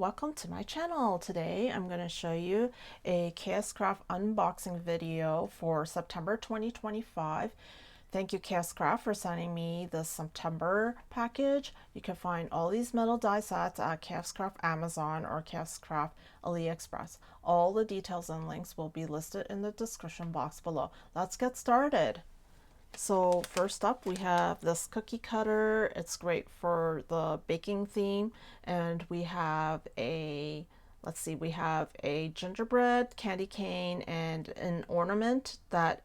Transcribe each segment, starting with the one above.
welcome to my channel. Today I'm going to show you a KSCRAFT unboxing video for September 2025. Thank you KSCRAFT for sending me the September package. You can find all these metal die sets at KSCRAFT Amazon or KSCRAFT Aliexpress. All the details and links will be listed in the description box below. Let's get started. So first up we have this cookie cutter. It's great for the baking theme, and we have a, let's see, we have a gingerbread candy cane and an ornament that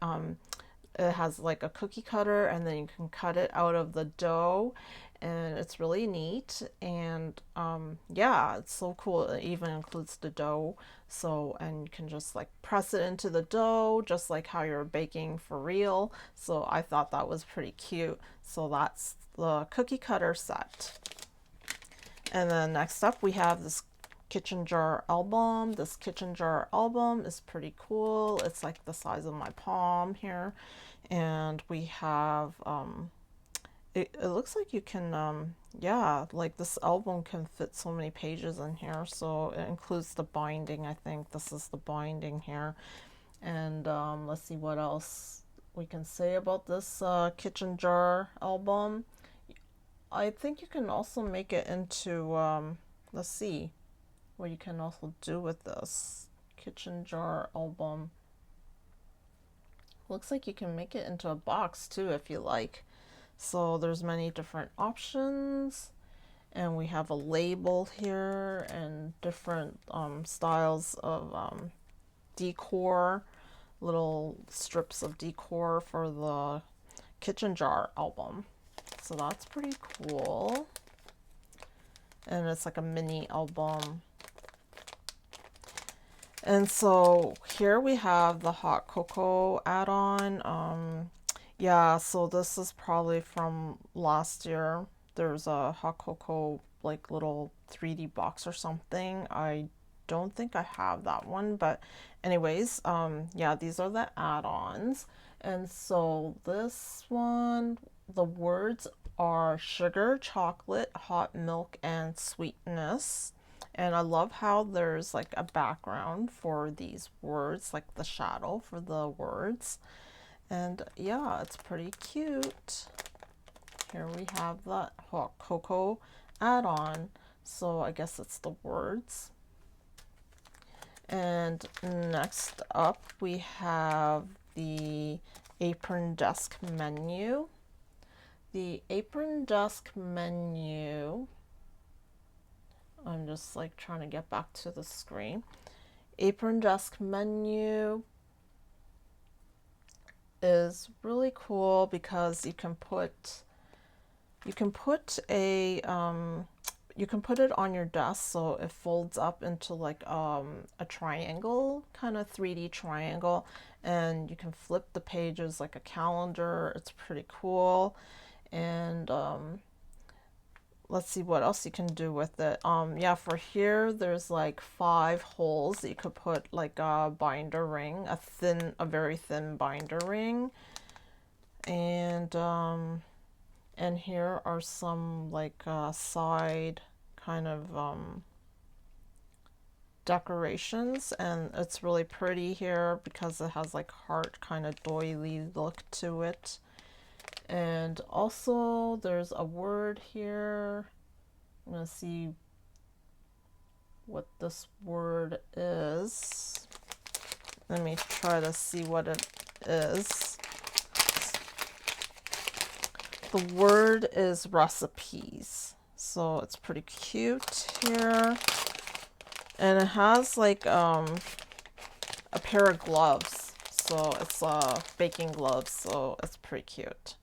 it has like a cookie cutter, and then you can cut it out of the dough, and it's really neat. And yeah, it's so cool. It even includes the dough, so, and you can just like press it into the dough just like how you're baking for real. So I thought that was pretty cute. So that's the cookie cutter set. And then next up we have this kitchen jar album. This kitchen jar album is pretty cool. It's like the size of my palm here, and we have it looks like you can yeah, like this album can fit so many pages in here. So it includes the binding. I think this is the binding here. And let's see what else we can say about this kitchen jar album. I think you can also make it into let's see what you can also do with this kitchen jar album. Looks like you can make it into a box too if you like. So there's many different options, and we have a label here and different styles of decor, little strips of decor for the kitchen jar album. So that's pretty cool. And it's like a mini album. And so here we have the hot cocoa add-on. Yeah, so this is probably from last year. There's a hot cocoa like little 3D box or something. I don't think I have that one, but anyways, yeah, these are the add-ons. And so this one, the words are sugar, chocolate, hot milk, and sweetness. And I love how there's like a background for these words, like the shadow for the words. And yeah, it's pretty cute. Here we have that hot cocoa add-on. So I guess it's the words. And next up we have the apron desk menu. The apron desk menu, I'm just like trying to get back to the screen. Apron desk menu is really cool because you can put a you can put it on your desk, so it folds up into like a triangle, kind of 3D triangle, and you can flip the pages like a calendar. It's pretty cool. And let's see what else you can do with it. Yeah, for here there's like 5 holes that you could put like a binder ring, a very thin binder ring. And here are some like side kind of decorations, and it's really pretty here because it has like heart kind of doily look to it. And also there's a word here. I'm gonna see what this word is. Let me try to see what it is. The word is recipes. So it's pretty cute here. And it has like a pair of gloves. So it's baking gloves, so it's pretty cute.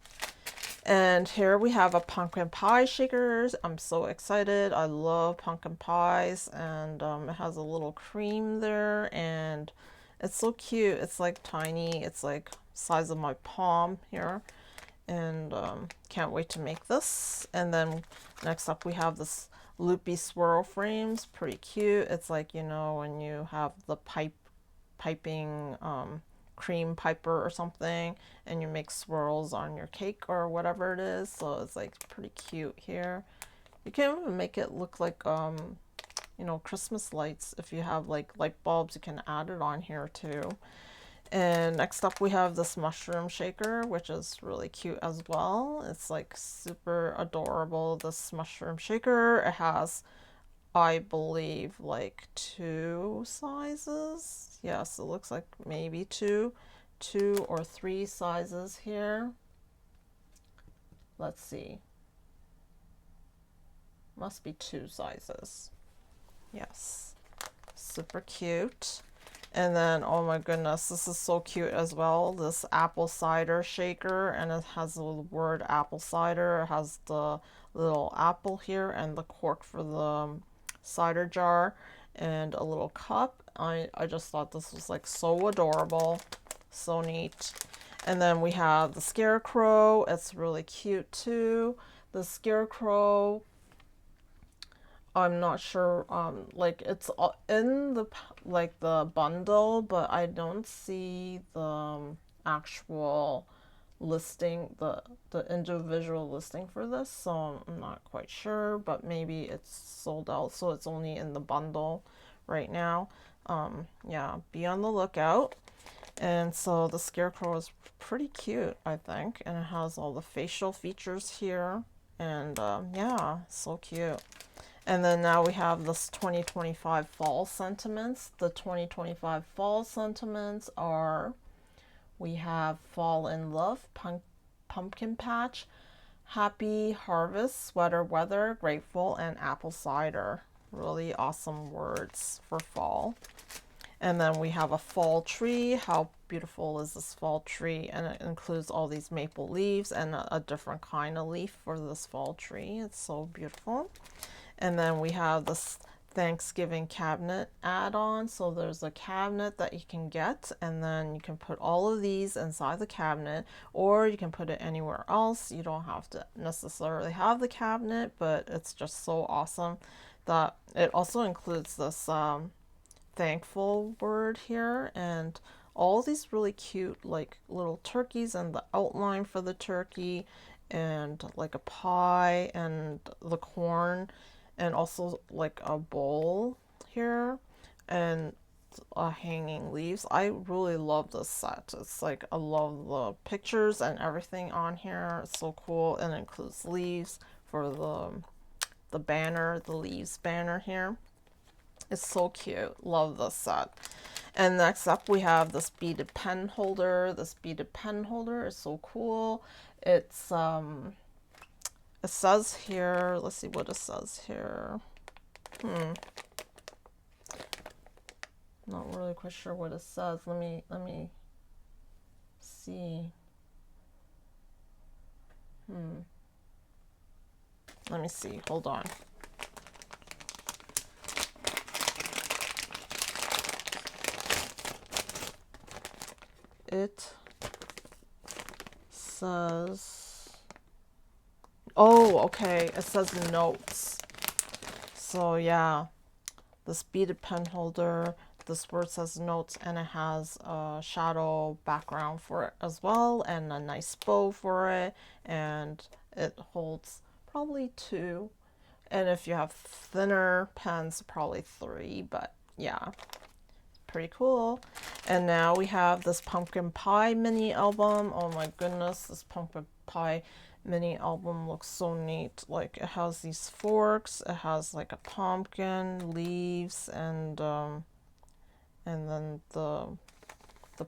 And here we have a pumpkin pie shakers. I'm so excited. I love pumpkin pies. And it has a little cream there, and it's so cute. It's like tiny. It's like size of my palm here. And can't wait to make this. And then next up we have this loopy swirl frames. Pretty cute. It's like, you know, when you have the piping cream piper or something, and you make swirls on your cake or whatever it is. So it's like pretty cute here. You can even make it look like you know, Christmas lights. If you have like light bulbs, you can add it on here too. And next up we have this mushroom shaker, which is really cute as well. It's like super adorable, this mushroom shaker. It has, I believe, like 2 sizes. Yes, it looks like maybe two or 3 sizes here. Let's see. Must be 2 sizes. Yes, super cute. And then, oh my goodness, this is so cute as well. This apple cider shaker, and it has the word apple cider. It has the little apple here and the cork for the cider jar and a little cup. I just thought this was like so adorable, so neat. And then we have the scarecrow. It's really cute too. The scarecrow, I'm not sure, like it's in the like the bundle, but I don't see the actual listing, the individual listing for this, so I'm not quite sure, but maybe it's sold out, so it's only in the bundle right now. Yeah, be on the lookout. And so the scarecrow is pretty cute, I think, and it has all the facial features here, and yeah, so cute. And then now we have this 2025 fall sentiments. The 2025 fall sentiments are, we have fall in love, pumpkin patch, happy harvest, sweater weather, grateful, and apple cider. Really awesome words for fall. And then we have a fall tree. How beautiful is this fall tree? And it includes all these maple leaves and a different kind of leaf for this fall tree. It's so beautiful. And then we have this Thanksgiving cabinet add-on. So there's a cabinet that you can get, and then you can put all of these inside the cabinet, or you can put it anywhere else. You don't have to necessarily have the cabinet, but it's just so awesome that it also includes this thankful word here, and all these really cute like little turkeys and the outline for the turkey, and like a pie and the corn, and also like a bowl here, and hanging leaves. I really love this set. It's like, I love the pictures and everything on here. It's so cool, and it includes leaves for the banner, the leaves banner here. It's so cute. Love this set. And next up we have this beaded pen holder. This beaded pen holder is so cool. It's it says here, let's see what it says here. Not really quite sure what it says. Let me see. Let me see. Hold on. It says, oh, okay, it says notes. So yeah, this beaded pen holder, this word says notes, and it has a shadow background for it as well, and a nice bow for it, and it holds probably 2, and if you have thinner pens, probably 3, but yeah, pretty cool. And now we have this pumpkin pie mini album. Oh my goodness, this pumpkin pie mini album looks so neat. Like, it has these forks, it has like a pumpkin, leaves, and then the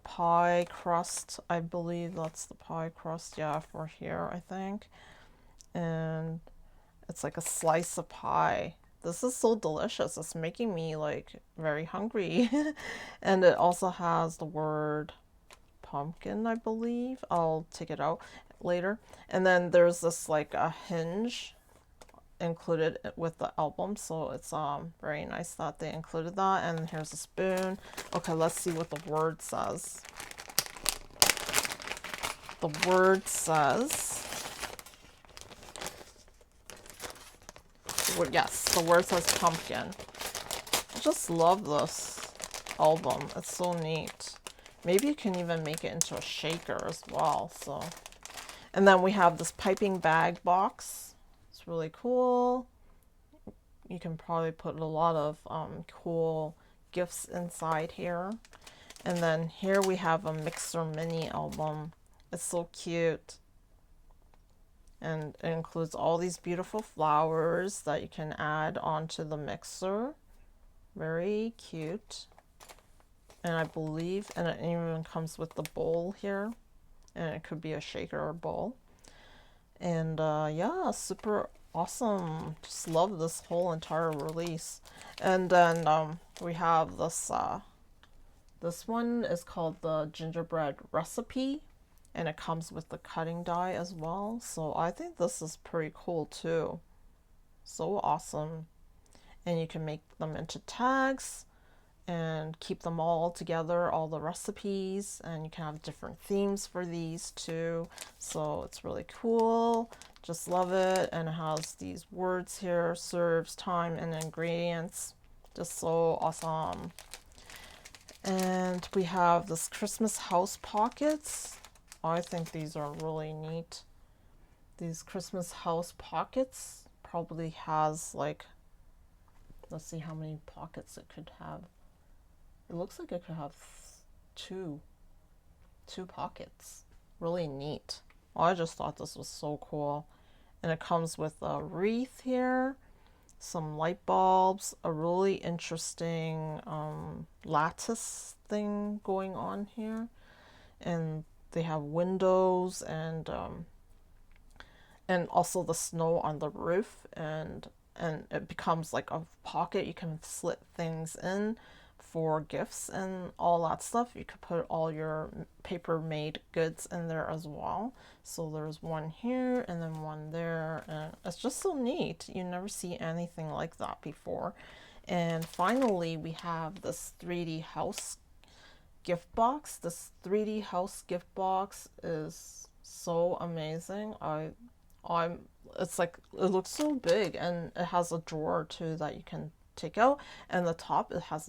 pie crust. I believe that's the pie crust, yeah, for here, I think. And it's like a slice of pie. This is so delicious. It's making me like very hungry. And it also has the word pumpkin, I believe. I'll take it out later. And then there's this like a hinge included with the album, so it's very nice that they included that. And here's a spoon. Okay, let's see what the word says. The word says, yes, the word says pumpkin. I just love this album. It's so neat. Maybe you can even make it into a shaker as well. So, and then we have this piping bag box. It's really cool. You can probably put a lot of cool gifts inside here. And then here we have a mixer mini album. It's so cute. And it includes all these beautiful flowers that you can add onto the mixer. Very cute. And I believe, and it even comes with the bowl here. And it could be a shaker or bowl. And yeah, super awesome. Just love this whole entire release. And then we have this one is called the gingerbread recipe, and it comes with the cutting die as well. So I think this is pretty cool too. So awesome. And you can make them into tags and keep them all together, all the recipes, and you can have different themes for these too. So it's really cool. Just love it. And it has these words here: serves, time, and ingredients. Just so awesome. And we have this Christmas house pockets. I think these are really neat. These Christmas house pockets probably has like, let's see how many pockets it could have. It looks like it could have two pockets. Really neat. I just thought this was so cool. And it comes with a wreath here, some light bulbs, a really interesting lattice thing going on here, and they have windows and also the snow on the roof, and it becomes like a pocket you can slip things in for gifts and all that stuff. You could put all your paper made goods in there as well. So there's one here and then one there, and it's just so neat. You never see anything like that before. And finally we have this 3D house gift box. This 3D house gift box is so amazing. It's like, it looks so big, and it has a drawer too that you can take out, and the top it has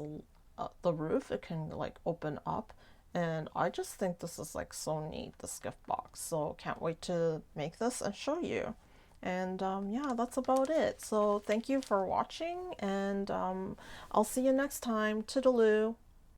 the roof, it can like open up, and I just think this is like so neat, this gift box. So can't wait to make this and show you. And yeah, that's about it. So thank you for watching, and I'll see you next time. Toodaloo.